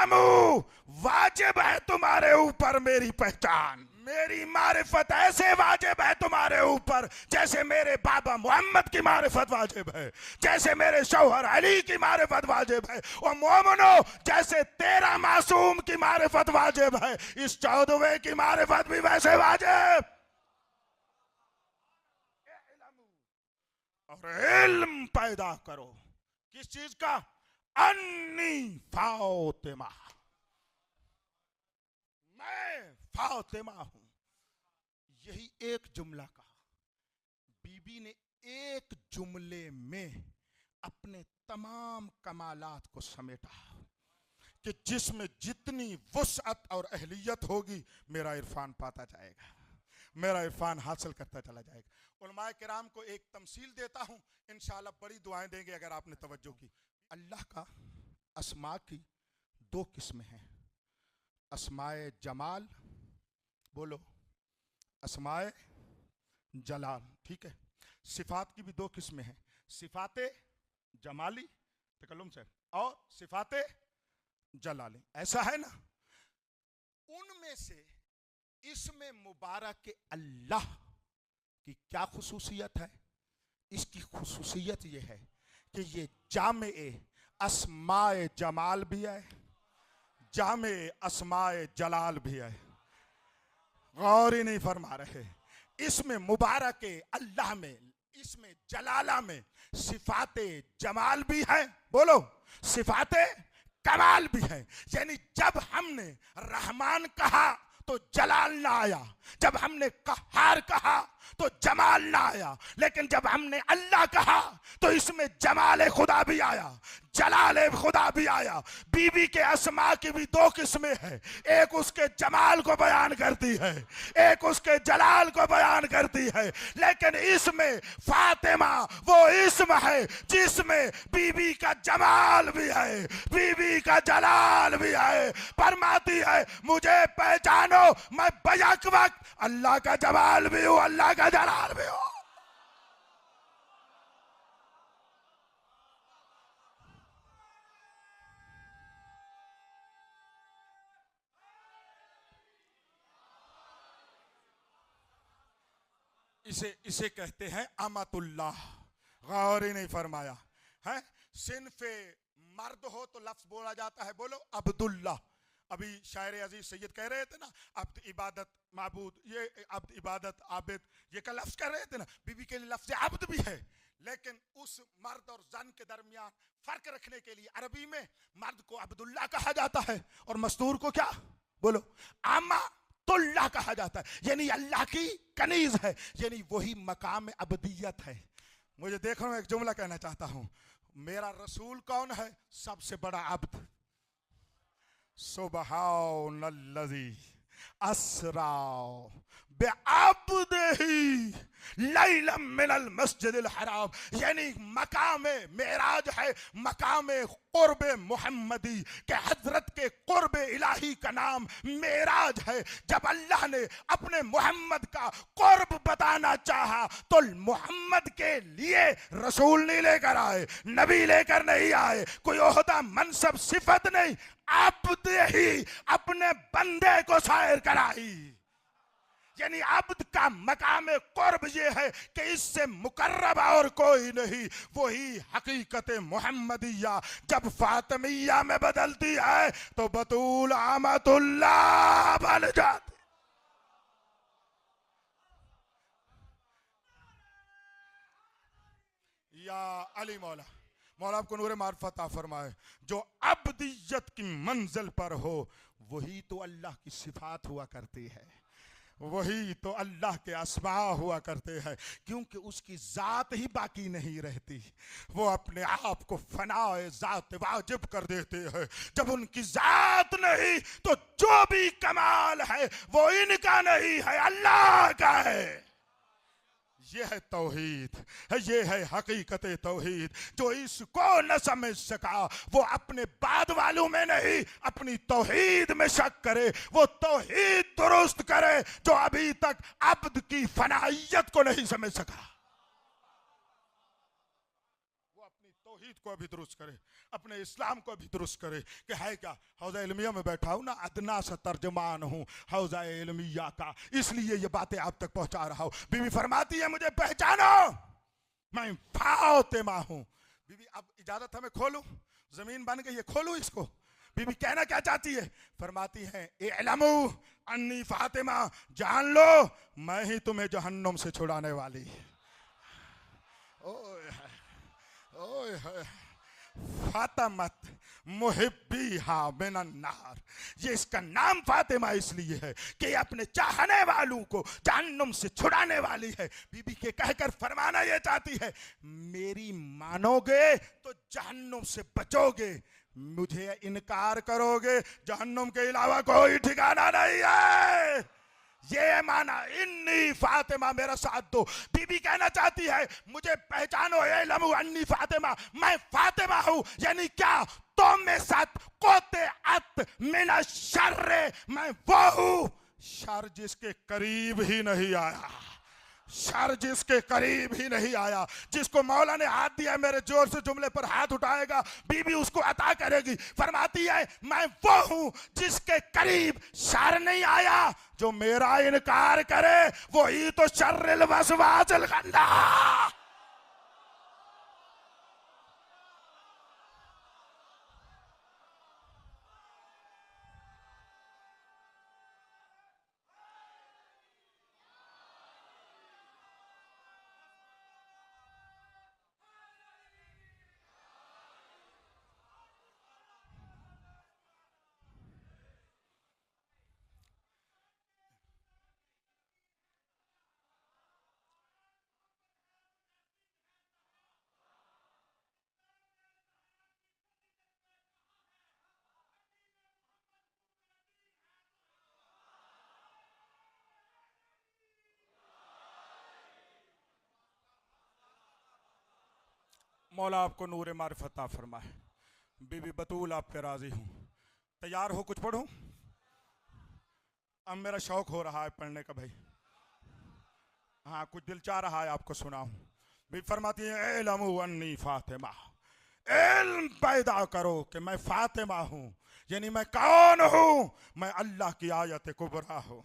इलमू, वाजिब है तुम्हारे ऊपर मेरी पहचान, मेरी मारिफत ऐसे वाजिब है तुम्हारे ऊपर जैसे मेरे बाबा मोहम्मद की मारिफत वाजिब है, जैसे मेरे शौहर अली की मारिफत वाजिब है, और मोमिनो जैसे तेरा मासूम की मारिफत वाजिब है, इस 14वें की मारिफत भी वैसे वाजिब। और इल्म पैदा करो, किस चीज का? अन्नी फातिमा, मैं फातिमा हूं। यही एक जुमला कहा, बीबी ने एक जुमले में अपने तमाम कमालात को समेटा कि जिसमें जितनी वुसअत और अहलियत होगी मेरा इरफान पाता जाएगा, मेरा इरफान हासिल करता चला जाएगा। उलमाए किराम को एक तमसील देता हूं, इंशाअल्लाह बड़ी दुआएं देंगे अगर आपने तवज्जो की। अल्लाह का अस्मा की दो किस्में हैं, अस्माए जमाल, बोलो अस्माए जलाल, ठीक है। सिफात की भी दो किस्में हैं, सिफाते जमाली तकल्लुम से और सिफाते जलाली, ऐसा है ना। उनमें से इसमें मुबारक के अल्लाह की क्या खुसूसियत है? इसकी खुसूसियत यह है कि ये जामे अस्माए जमाल भी है, जामे अस्माए जलाल भी है। गौर ही नहीं फरमा रहे। इसमें मुबारक अल्लाह में, इसमें जलाला में सिफाते जमाल भी है, बोलो सिफाते कमाल भी है। यानी जब हमने रहमान कहा तो जलाल ना आया, जब हमने कहार कहा तो जमाल ना आया, लेकिन जब हमने अल्लाह कहा तो इसमें जमाल खुदा भी आया, जलाल खुदा भी आया। बीबी के अस्मा की भी दो किस्में हैं, एक उसके जमाल को बयान करती है, एक उसके जलाल को बयान करती है, लेकिन इसमें फातिमा वो इस्म है जिसमें बीबी का जमाल भी है, बीबी का जलाल भी है। फरमाती है मुझे पहचानो, मैं बैक वक्त अल्लाह का जमाल भी हूं, अल्लाह का जलाल भी हूं। इसे कहते हैं अमतुल्लाह। गौर ही नहीं फरमाया है। सिन्फे मर्द हो तो लफ्ज बोला जाता है, बोलो अब्दुल्लाह। अभी शायर अजीज सैयद कह रहे थे ना, अब्द इबादत माबूद, ये अब्द इबादत आबिद, ये का लफ्ज कह रहे थे ना। बीबी के लिए लफ्ज अब्द भी है, लेकिन उस मर्द और जन के दरमियान फर्क रखने के लिए अरबी में मर्द को अब्दुल्लाह कहा जाता है और मस्तूर को क्या, बोलो आमा तुल्लाह कहा जाता है, यानी अल्लाह की कनीज है, यानी वही मकाम अब्दियत है। मुझे देखो, मैं एक जुमला कहना चाहता हूं, मेरा रसूल कौन है? सबसे बड़ा अब्द। सुबहानल्लज़ी अस्रा बिअब्दिही लैलम मिनल मस्जिदिल हराम, यानी मकाम मेराज है, मकाम कुर्ब मुहम्मदी के हजरत के कुर्ब इलाही का नाम मेराज है। जब अल्लाह ने अपने मोहम्मद का कुर्ब बताना चाहा तो मोहम्मद के लिए रसूल नहीं लेकर आए, नबी लेकर नहीं आए, कोई ओहदा मनसब सिफत नहीं, अब्द ही अपने बंदे को शायर कराई। यानी अब्द का मकाम कुर्ब ये है कि इससे मुकर्रब और कोई नहीं, वही हकीकत मोहम्मदिया जब फातिमिया में बदलती है तो बतूल अमतुल्लाह बन जाती। या अली मौला, मौला आपको नूर मार्फत अता फरमाए। जो अब्दियत की मंजिल पर हो वही तो अल्लाह की सिफात हुआ करती है, वही तो अल्लाह के अस्मा हुआ करते हैं, क्योंकि उसकी जात ही बाकी नहीं रहती। वो अपने आप को फनाए जात वाजिब कर देते हैं। जब उनकी जात नहीं तो जो भी कमाल है वो इनका नहीं है, अल्लाह का है। ये है तौहीद, ये है हकीकत तौहीद। जो इसको न समझ सका वो अपने बाद वालों में नहीं अपनी तौहीद में शक करे, वो तौहीद दुरुस्त करे जो अभी तक अब्द की फनाइयत को नहीं समझ सका, वो अपनी तौहीद को अभी दुरुस्त करे। अपने इस्लाम को भी दुरुस्त करे कि है क्या, हौज़ा इल्मिया में बैठा हूँ ना, अदना सा तर्जमान हूँ हौज़ा इल्मिया का, इसलिए ये बातें आप तक पहुंचा रहा हूँ। बीवी फरमाती है मुझे पहचानो, मैं फातिमा हूँ। बीवी अब इजाजत है मैं खोलूं, जमीन बन गई है, खोलूं इसको। बीवी कहना क्या चाहती है, फरमाती है इल्मू अन्नी फातिमा, जान लो मैं ही तुम्हें जहन्नुम से छुड़ाने वाली। ओए ओए फातिमत मुहिब्बी हा मिनन्नार, ये इसका नाम फातिमा इसलिए है कि अपने चाहने वालों को जहन्नुम से छुड़ाने वाली है। बीबी के कहकर फरमाना ये चाहती है मेरी मानोगे तो जहन्नुम से बचोगे, मुझे इनकार करोगे जहन्नुम के अलावा कोई ठिकाना नहीं है। ये माना इन्नी फातिमा, मेरा साथ दो। बीबी कहना चाहती है मुझे पहचानो इल्मु अन्नी फातिमा, मैं फातिमा हूं, यानी क्या, तो में साथ कोते अत मिना शर्रे, मैं वो हूं शर जिसके करीब ही नहीं आया, शर जिसके करीब ही नहीं आया। जिसको मौला ने हाथ दिया मेरे जोर से जुमले पर हाथ उठाएगा, बीबी उसको अता करेगी। फरमाती है मैं वो हूं जिसके करीब शर नहीं आया, जो मेरा इनकार करे वही तो शर्रिल वसवासिल खन्नास। मौला आपको नूर मारिफत अता फरमाए। बीबी बतूल आप पे राजी हूँ, तैयार हो कुछ पढ़ूं? अब मेरा शौक हो रहा है पढ़ने का भाई, हाँ कुछ दिल चाह रहा है आपको सुनाऊं। बीबी फरमाती है इल्मु अन्नी फातिमा, इल्म पैदा करो कि मैं फातिमा हूँ, यानी मैं कौन हूँ, मैं अल्लाह की आयत कुबरा हूँ,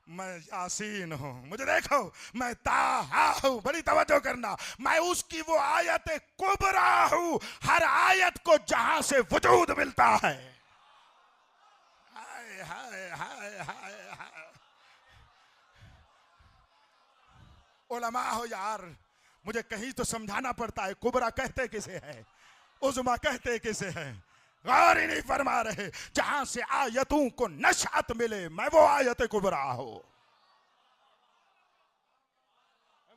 मैं यासीन हूँ, मुझे देखो मैं ताहा हूँ, बड़ी तवज्जो करना, मैं उसकी वो आयत कुबरा हूँ, हर आयत को जहां से वजूद मिलता है। हाय हाय हाय हाय हाय, उलमा हो यार, मुझे कहीं तो समझाना पड़ता है कुबरा कहते किसे है, उज़मा कहते किसे है, गौर ही नहीं फरमा रहे। जहां से आयतों को नशात मिले मैं वो आयत कुबरा हूं,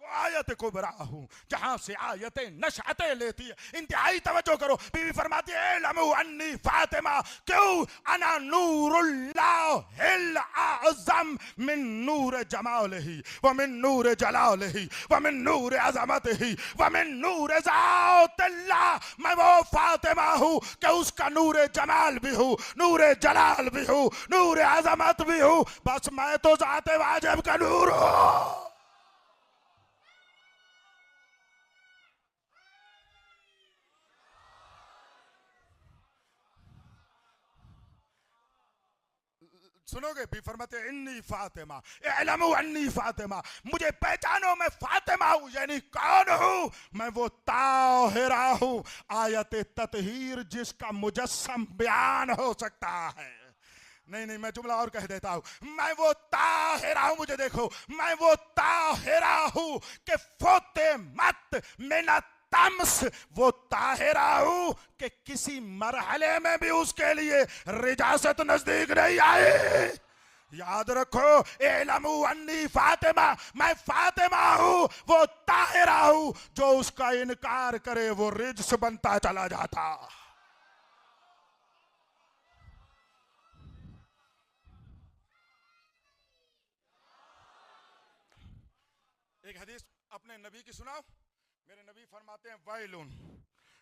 आयत कुबरा हूं, जहां से आयतें नशाते लेती है। इंतहाई तवज्जो करो, बीवी फरमाती है इल्मु अन्नी फातिमा, क्यों अना नूरुल्लाहिल आज़म मिन नूर जमालिही व मिन नूर जलालिही व मिन नूर अज़मतिही व मिन नूर ज़ातिल्लाह, मैं वो फातिमा हूं कि उसका नूर जमाल भी हूं, नूर जलाल भी हूं, नूर अज़मत भी हूं, बस मैं तो ज़ाते वाजिब का नूर हूं। सुनोगे भी, फरमाते इन्नी फातिमा इल्मु अन्नी फातिमा, मुझे पहचानो मैं फातिमा हूं, यानी कौन हूं, मैं वो ताहिरा हूं, आयत ततहीर जिसका मुजस्सम बयान हो सकता है। नहीं नहीं मैं जुमला और कह देता हूं, मैं वो ताहिरा हूं, मुझे देखो मैं वो ताहिरा हूं कि फोते मत मिनत तमस, वो ताहिरा हूं कि किसी मरहले में भी उसके लिए रिजासत नजदीक नहीं आई। याद रखो इल्मु अन्नी फातिमा, मैं फातिमा हूं, वो ताहिरा हूं, जो उसका इनकार करे वो रिज्स बनता चला जाता। एक हदीस अपने नबी की सुनाओ। मेरे नबी फरमाते हैं वैलुन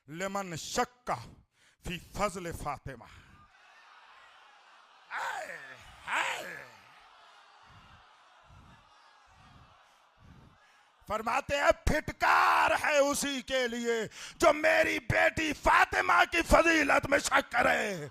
लिमन शक्का फी फजल फातिमा, हाय हाय फरमाते हैं फिटकार है उसी के लिए जो मेरी बेटी फातिमा की फजीलत में शक करे।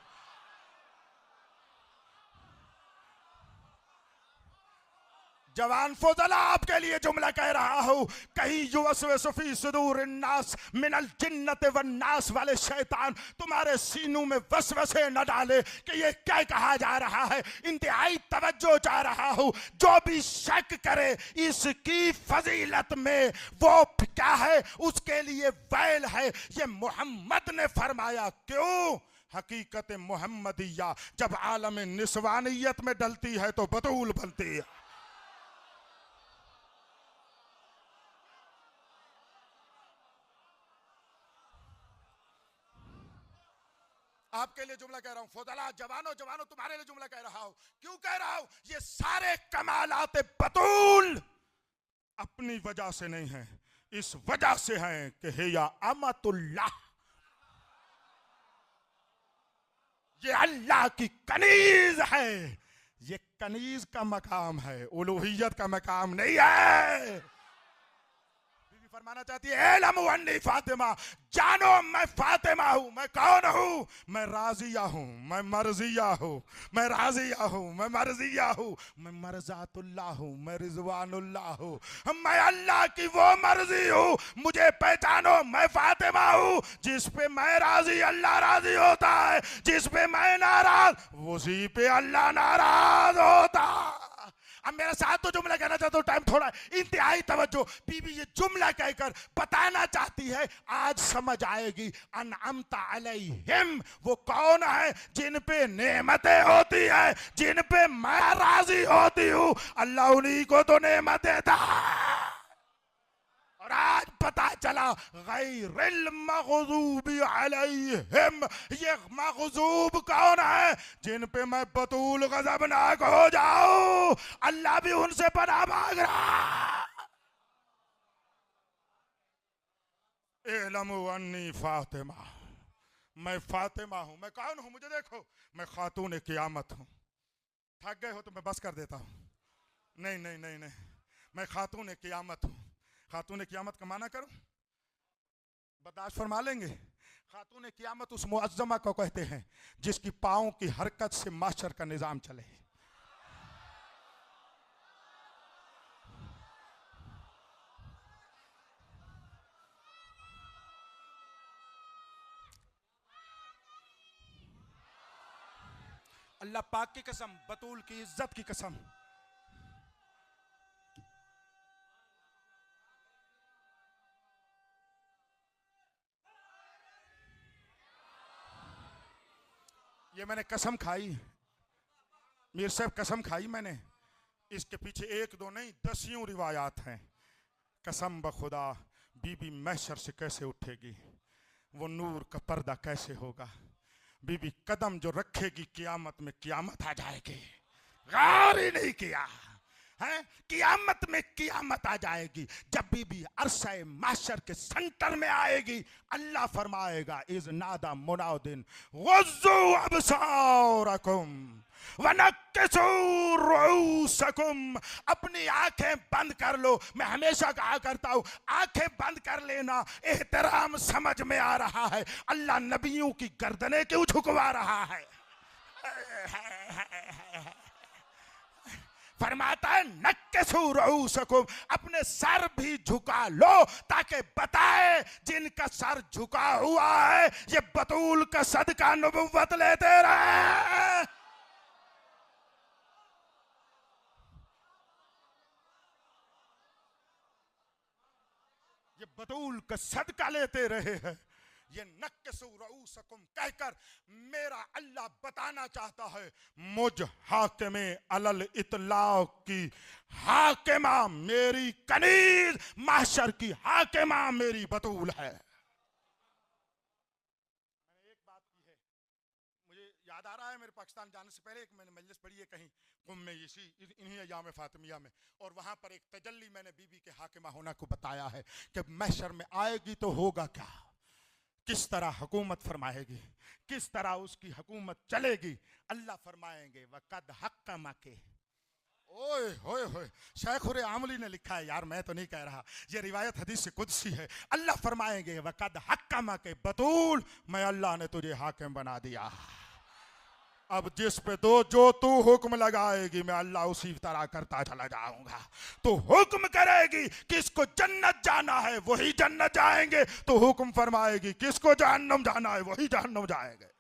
जवान फौजला आपके लिए जुमला कह रहा हूं, कहीं युवसफी सुदूर नास मिनल जिन्नत व नास वाले शैतान तुम्हारे सीनों में वसवसे न डाले कि ये क्या कहा जा रहा है। इंतहाई तवज्जो चाह रहा हूं, जो भी शक करे इसकी फजीलत में वो क्या है, उसके लिए वैल है। ये मोहम्मद ने फरमाया। क्यों? हकीकत मोहम्मदिया जब आलम निस्वानियत में डलती है तो बतूल बनती है। आपके लिए जुमला कह रहा हूं, फौजला जवानों जवानों तुम्हारे लिए जुमला कह रहा हूं। क्यों कह रहा हूं? ये सारे कमालात बतूल अपनी वजह से नहीं है, इस वजह से है कि हे या अमतुल्लाह, ये अल्लाह की कनीज है। ये कनीज का मकाम है, उलूहियत का मकाम नहीं है। फरमाना चाहती है एलम फातिमा, जानो मैं फातिमा हूं। मैं कौन हूं? मैं राजिया हूं, मैं मर्जिया हूं, मैं राजिया हूं, मैं मर्जिया हूं, मैं मरजातुल्लाह हूं, मैं रिजवानुल्लाह हूं, मैं अल्लाह की वो मर्जी हूं। मुझे पहचानो, मैं फातिमा हूं। जिस पे मैं राजी अल्लाह राजी होता है, जिस पे मैं नाराज उसी पे अल्लाह नाराज होता। अब मेरे साथ तो जुमला कहना चाहता हूं, टाइम थोड़ा है। इंतहाई तवज्जो, बीबी ये जुमला कहकर बताना चाहती है, आज समझ आएगी। अनअमता अलैहिम, वो कौन है जिन पे नेमतें होती है, जिन पे मैं राजी होती हूं। अल्लाह उन्हीं को तो नेमत देता है। और आज पता चला गैरिल मग़ज़ूबि अलैहिम, ये मग़ज़ूब कौन है? जिन पे मैं बतूल गज़बनाक हो जाऊं। अल्लाह भी उनसे पनाह मांग रहा। इल्मु अन्नी फातिमा, मैं फातिमा हूं। मैं कौन हूं? मुझे देखो, मैं खातून क़यामत हूं। थक गए हो तो मैं बस कर देता हूं। नहीं नहीं नहीं नहीं, मैं खातून क़यामत हूं। खातून क़यामत का माना करूं, बर्दाश्त फरमा लेंगे? खातून क़यामत उस मुअज़्ज़मा को कहते हैं जिसकी पाँव की हरकत से माशर का निज़ाम चले। अल्लाह पाक की कसम, बतूल की इज्जत की कसम, ये मैंने कसम खाई, मीर साहब कसम खाई मैंने। इसके पीछे एक दो नहीं, दसियों रिवायात हैं। कसम बखुदा, बीबी महशर से कैसे उठेगी, वो नूर का पर्दा कैसे होगा। बीबी कदम जो रखेगी क़यामत में, क़यामत आ जाएगी। गौर ही नहीं किया है, क़यामत में क़यामत आ जाएगी। जब बीबी अरसा माशर के सेंटर में आएगी, अल्लाह फरमाएगा इज़ नादा मुनादिन गुज़्ज़ू अबसारकुम वनक्किसू रुऊसकुम। अपनी आंखें बंद कर लो। मैं हमेशा कहा करता हूं, आंखें बंद कर लेना एहतराम समझ में आ रहा है। अल्लाह नबियों की गर्दनें क्यों झुकवा रहा है? फरमाता है नक्किसू रुऊसकुम, अपने सर भी झुका लो ताकि बताए जिनका सर झुका हुआ है ये बतूल का सदका नबुव्वत लेते रहे। ये बतूल का सदका लेते रहे हैं। ये नक्किसू रुऊसकुम कहकर मेरा अल्लाह बताना चाहता है, मुझ हाकिमे अलल इतलाक की हाकिमा मेरी कनीज, महशर की हाकिमा मेरी बतूल है। मैंने एक बात की है, मुझे याद आ रहा है, मेरे पाकिस्तान जाने से पहले एक मैंने मजलिस पढ़ी है कहीं कुम में, इसी इन्हीं अय्याम फातिमिया में, और वहां पर एक तजल्ली मैंने बीबी के हाकिमा होना को बताया है कि महशर में आएगी तो होगा क्या, किस तरह हुकूमत फरमाएगी, किस तरह उसकी हुकूमत चलेगी। अल्लाह फरमाएंगे वक़द हक्कमा के, ओए होए होए, शेखुर आमली ने लिखा है यार, मैं तो नहीं कह रहा, ये रिवायत हदीस से कुदसी है। अल्लाह फरमाएंगे वक़द हक्कमा के बतूल, मैं अल्लाह ने तुझे हाकिम बना दिया। अब जिस पे तो जो तू हुक्म लगाएगी मैं अल्लाह उसी तरह करता चला जाऊंगा। तो हुक्म करेगी किसको जन्नत जाना है वही जन्नत जाएंगे, तो हुक्म फरमाएगी किसको जहन्नम जाना है वही जहन्नम जाएंगे।